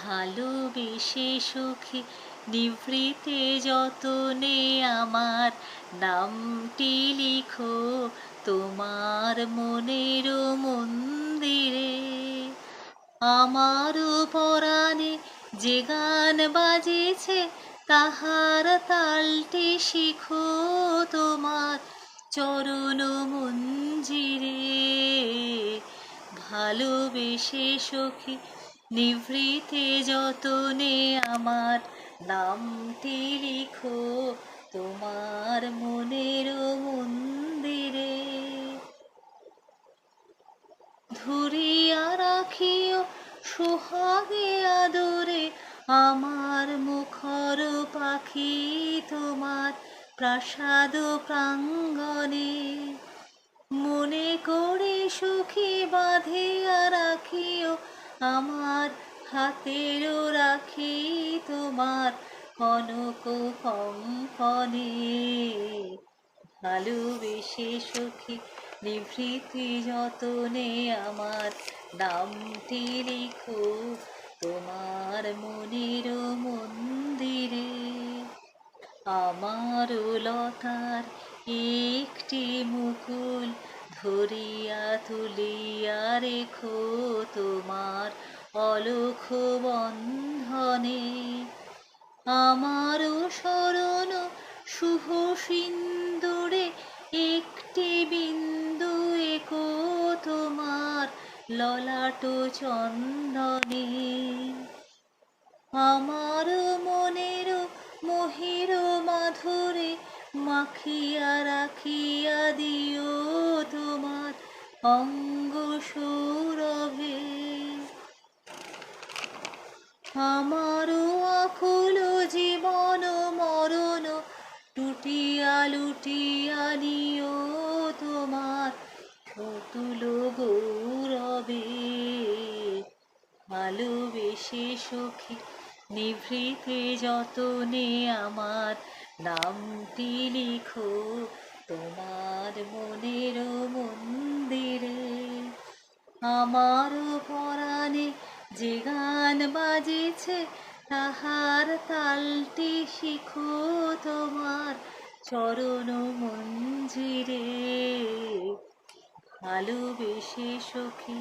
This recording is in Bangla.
ভালোবেসে সখী নিভৃতে যতনে আমার নামটি লিখো তোমার মনের মন্দিরে। আমারও পরাণে যে গান বাজেছে তাহার তালটি শিখো তোমার চরণ মঞ্জিরে। ভালোবেসে সখী নিভৃতে যতনে আমার নামটি লিখো তোমার মনের মন্দিরে। ধরিয়া রাখিও সোহাগে আদরে আমার মুখর পাখি তোমার প্রাসাদ প্রাঙ্গণে। মনে করে সুখী বাঁধিয়া রাখিও আমার হাতেরও রাখি তোমার কনক কঙ্কণে। ভালোবেসে সখী নিভৃতে যতনে আমার নামটি লিখো তোমার মনের মন্দিরে। আমার লতার একটি মুকুল ধরিয়া তুলিয়া রেখো তোমার অলখ বন্ধনে। আমার শরণ শুভ সিন্দুরে একটি বিন্দু একো তোমার ললাট চন্দনে। আমার মনের মহির মাধুরে মাখিয়া রাখিয়া দিও তোমার অঙ্গ সৌরভে। আমার আকুল জীবন মরণ লুটিয়া লুটিয়া নিও তোমার অতুল গৌরবে। ভালোবেসে সখী নিভৃতে যতনে আমার নামটি লিখো তোমার মনের মন্দিরে। আমার পরাণে যে গান বাজেছে তাহার তালটি শিখো তোমার চরণ মঞ্জিরে। ভালোবেসে সখী।